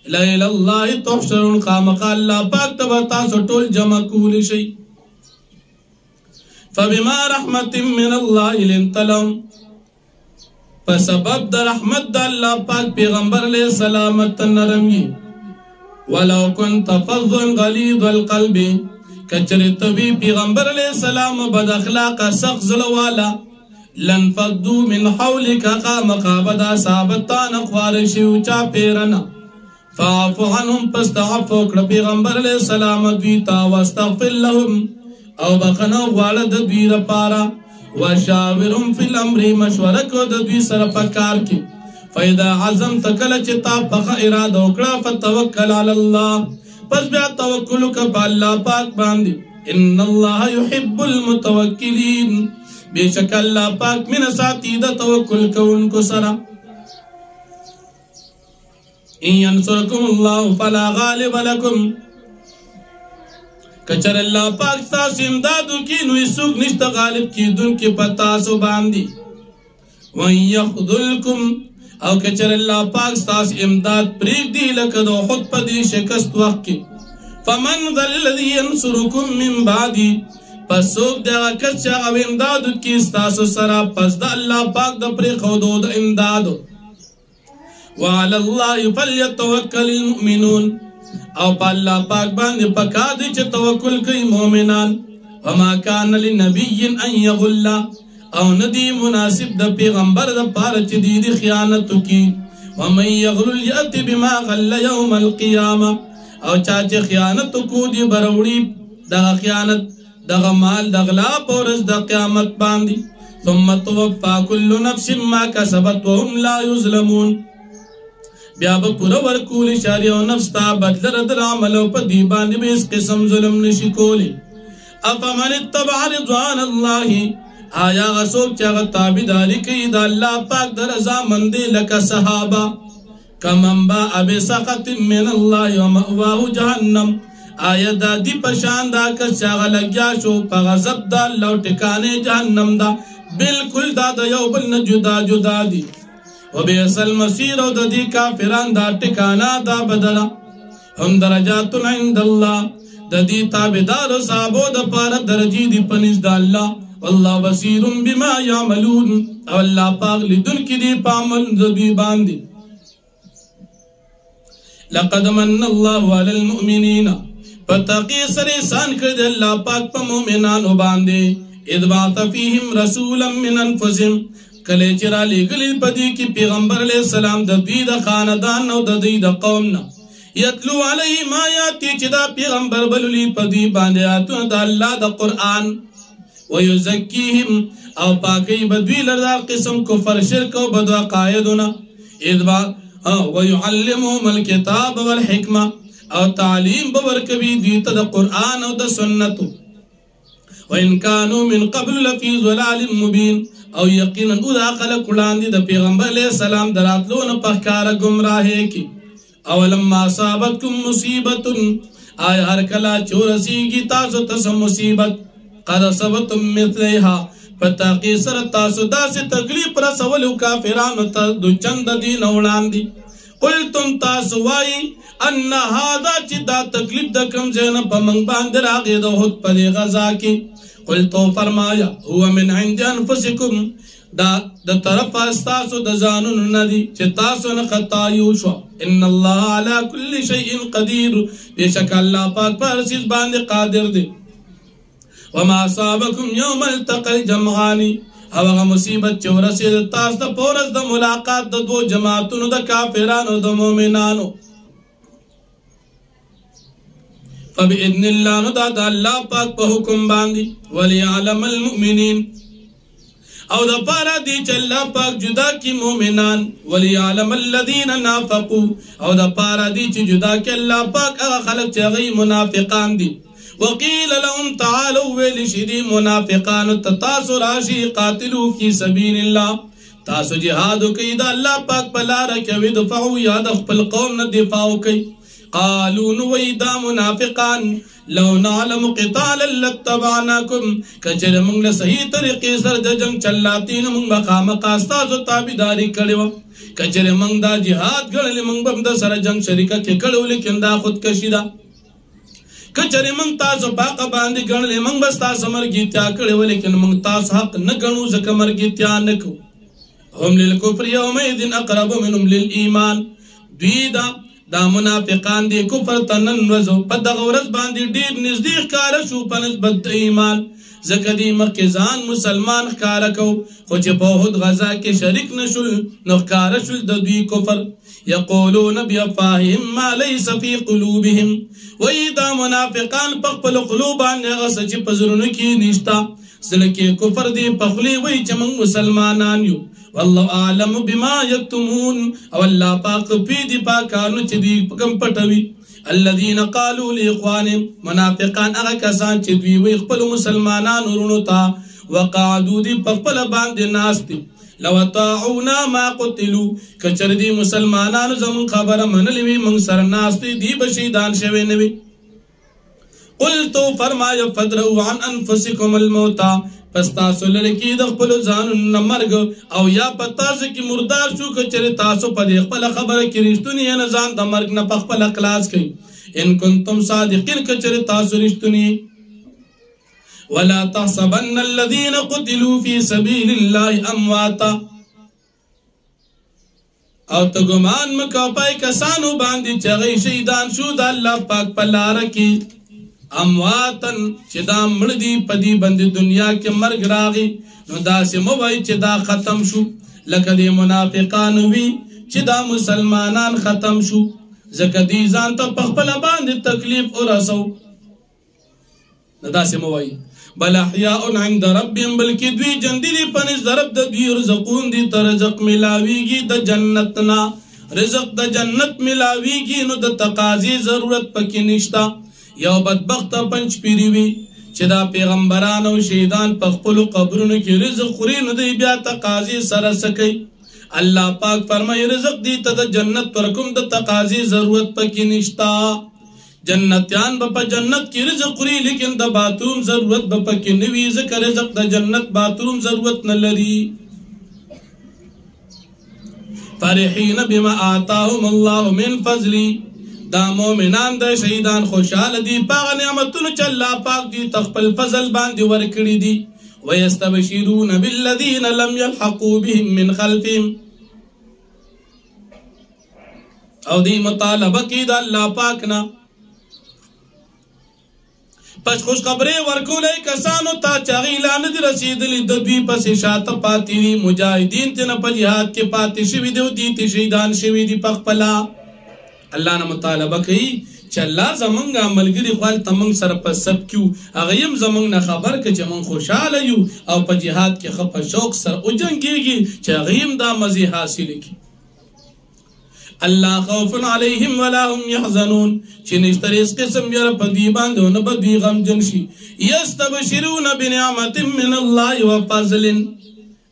Speaker 1: الہ اللہ تحشرون خامقا اللہ پاک تبا تاسو ٹول جمع کول شئی فبما رحمت من اللہ لنت لهم فسبب دا رحمت دا اللہ پاک پیغمبر علیہ السلامت نرمی ولو کنت فظا غلیظ القلب کچرت بھی پیغمبر علیہ السلام بد اخلاق سخت زلوالا لنفضو من حولک قامقا بدا ثابتان خوارشی وچا پیرنا فعفو عنهم پستعفو کر پیغمبر علیہ السلام دویتا واستغفر لهم او بخنو غوالد دوی رپارا وشاورهم فی الامر مشورکو دوی سر پکار کی فیدا عظم تکل چتا پخ اراد اکڑا فتوکل علی اللہ پس بیا توکلو کپا اللہ پاک باندی ان اللہ یحب المتوکلین بے شک اللہ پاک من ساتی دا توکل کون کو سرا ان ینصرکم اللہ فلا غالب لکم کچر اللہ پاک تاس امدادو کی نوی سوک نشتا غالب کی دن کی پتاسو باندی وَإِن يَخْذُلْكُمْ او کچر اللہ پاک تاس امداد پریک دی لکدو خود پدی شکست وقت کی فَمَنْ ذَا الَّذِي يَنْصُرُكُمْ مِنْ بَعْدِ پس سوک دیغا کس چا او امدادو کی ستاسو سرا پس دا اللہ پاک دا پریک خودو دا امدادو وَعَلَى اللَّهِ فَلْيَتَوَكَّلِ الْمُؤْمِنُونَ او پا اللہ پاک باندے پکا دی چھ توکل کئی مومنان وما کان لنبی ان یغل او ندی مناسب دا پیغمبر دا پارچ دی دی خیانتو کی ومن یغل یأتی بما غل یوم القیامة او چاچے خیانتو کو دی بروڑی دا خیانت دا غمال دا غلا پورس دا قیامت باندی ثم توفا کل نفس ما کسبت وهم لا یظلمون بیا با پورا ورکولی شاری و نفس تا بدل ردر عملو پا دیبانی بے اس قسم ظلم نشی کولی افمن اتبع رضوان اللہ آیا غصوب چاگا تابداری کی دا اللہ پاک در رضا مندی لکا صحابہ کمن با اب سخط من اللہ و مأواہ جہنم آیا دا دی پشان دا کس چاگا لگیا شو پا غضب دا اللہ ٹکانے جہنم دا بالکل دا دا یو بلن جدا جدا دی و بیس المصیر و دا دی کافران دا ٹکانا دا بدلا ہم درجات عند اللہ دا دی تابدار صحابو دا پارا درجی دی پنیز دا اللہ واللہ بصیر بما یعملون او اللہ پاک لدن کی دی پامن زبی باندی لقد من اللہ علی المؤمنین پتاقی سر احسان کرد اللہ پاک پا مومنانو باندے اذ بعث فیہم رسولا من انفسهم کلے چرا لے گلی پدی کی پیغمبر علیہ السلام دا دی دا خاندان نو دا دی دا قومنا یتلو علیہم آیاتی چدا پیغمبر بلولی پدی باندے آتون دا اللہ دا قرآن ویزکیہم او پاکی بدوی لردا قسم کفر شرک و بدو قائدنا ویعلمهم الکتاب والحکمہ او تعلیم بورکبی دیتا دا قرآن او دا سنتو وَإِن كَانُوا مِن قَبْلُ لَفِي ظُلَالٍ مُبِينٍ او یقینا او دا خلق قرآن دا پیغمبر علیہ السلام دراتلون پہکار گمراہے کی اولما صابتکم مصیبت آیا ہر کلا چورسی گی تاسو تسم مصیبت قد صبتم مثلیها فتاقی سر تاسو دا سے تکلیف رسولو کافرانو تا دو چند دین اولان دی قلتم تاسو وائی انہا هادا چی دا تکلیف دا کم زین پا منگ باندر آگی دا خود پا دی غزا کی قلتو فرمایا ہوا من عند انفسکم دا طرف استاسو دا زانون ندی چی تاسو نخطایو شوا ان اللہ علا کل شیئن قدیر بے شک اللہ پاک پر سیز باندے قادر دے وما صابکم یوم التقل جمعانی اوغا مصیبت چو رسید تاس دا پورس دا ملاقات دا دو جماعتونو دا کافرانو دا مومنانو فبئذن اللہ نو دا اللہ پاک پا حکم باندی ولیعلم المؤمنین او دا پارا دی چا اللہ پاک جدا کی مومنان ولیعلم الذین نافقو او دا پارا دی چا جدا کی اللہ پاک اغا خلق چا غی منافقان دی وقیل لهم تعالوا ویلشدی منافقان تتاسو راشی قاتلو فی سبیل اللہ تاسو جہادو کئی دا اللہ پاک پلا رکوی دفعو یاد اخپل قوم ندفاو کئی قالوا نویدا منافقان لو نعلم قتالا لاتبعناکم کچر منگ لصحیح طریقی سر جنگ چلاتین منگ مقام قاستازو تابداری کڑیو کچر منگ دا جہاد گڑلی منگ بمد سر جنگ شرکا کے کڑو لیکن دا خود کشیدہ کچری منگ تاسو باقا باندی گنلی منگ بس تاسو مرگیتیا کڑی ولیکن منگ تاسو حق نگنو زکا مرگیتیا نکو هم للکفر یومئذن اقرب منهم للایمان دویدا دا منافقان دی کفر تنن وزو پد غورز باندی دیر نزدیک کارشو پنسبت ایمان زکا دی مقیزان مسلمان کارکو خوچ پوہد غزا کے شرک نشل نخکارشل دوی کفر یقولون بیفاہم ما لیس فی قلوبهم وی دا منافقان پخپل قلوبان نغس چی پزرون کی نشتا سلکی کفر دی پخلی وی چمنگ مسلمانان یو واللہ اعلم بما یکتمون او اللہ پاک پی دی پاکانو چی دی پکم پٹوی الذین قالوا لیقوانم منافقان اغا کسان چی دوی وی اخپل مسلمانان رونو تا وقعدو دی پخپل باند ناس دی لو اطاعونا ما قتلو کچر دی مسلمانان زمن خبر منلوی منگ سرناستی دی بشیدان شوی نوی قلتو فرمایا فدرو عن انفسکم الموتا پس تاسو لرکی دخپلو زانن مرگ او یا پتاسو کی مردار شو کچر تاسو پا دیخپل خبر کی رشتونی یا نزان دا مرگ نا پخپل اقلاس کی ان کنتم صادقین کچر تاسو رشتونی ولا تحسبن الذين قتلوا في سبيل الله امواتا او تگمان مکا پای کسانو باندی چغی شیدان شو دا اللہ پاک پلارکی امواتن چی دا مردی پدی بندی دنیا کے مرگ راغی نو دا سی موئی چی دا ختم شو لکدی منافقانوی چی دا مسلمانان ختم شو زکدی زانتا پخپل باندی تکلیف ارسو دا سی موئی بل احیاء عند ربهم بلکی دوی جندی دی پنس درب دا دوی رزقون دی تا رزق ملاویگی دا جنتنا رزق دا جنت ملاویگی نو دا تقاضی ضرورت پکی نشتا یو بدبخت پنچ پیریوی چی دا پیغمبران و شیدان پخپلو قبرونو کی رزق خورین دی بیا تقاضی سرسکی اللہ پاک فرمائی رزق دی تا دا جنت پرکم دا تقاضی ضرورت پکی نشتا جنتیان با پا جنت کی رزق خوري لیکن دا باتروم ضرورت با پا کی نوی ذکر رزق دا جنت باتروم ضرورت نلری فرحین بما آتاهم اللہ من فضلی دا مومنان دا شہیدان خوشحال دی پاغ نعمتون چا اللہ پاک دی تخپل فضل باندی ورکڑی دی ویستبشرون بالذین لم یلحقوا بهم من خلفهم او دی مطالبہ کی دا اللہ پاکنا پس خوش خبری ورکولی کسانو تا چاغیلان دی رسیدلی دوی پس شاعت پاتی دی مجاہدین تینا پا جہاد کے پاتی شوی دیو دیتی شہیدان شوی دی پخپلا اللہ نا مطالبہ کی چا اللہ زمانگا ملگری خوال تمنگ سر پس سب کیو اغیم زمانگ نا خبر که چا من خوشحال ایو او پا جہاد کے خپا شوق سر اجنگی گی چا اغیم دا مزی حاصل کی اللہ خوف علیہم ولا هم یحزنون چنشتر اس قسم یر پدی باندون بدی غم جنشی یستبشرون بنعمت من اللہ و فضل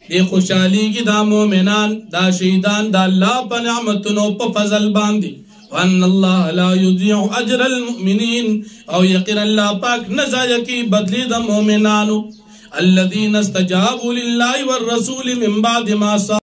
Speaker 1: یہ خوشحالی کی دا مومنان دا شہیدان دا اللہ پا نعمتنو پا فضل باندی وان اللہ لا یضیع اجر المؤمنین او یقر اللہ پاک نزای کی بدلی دا مومنانو الذین استجابوا للہ والرسول من بعد ما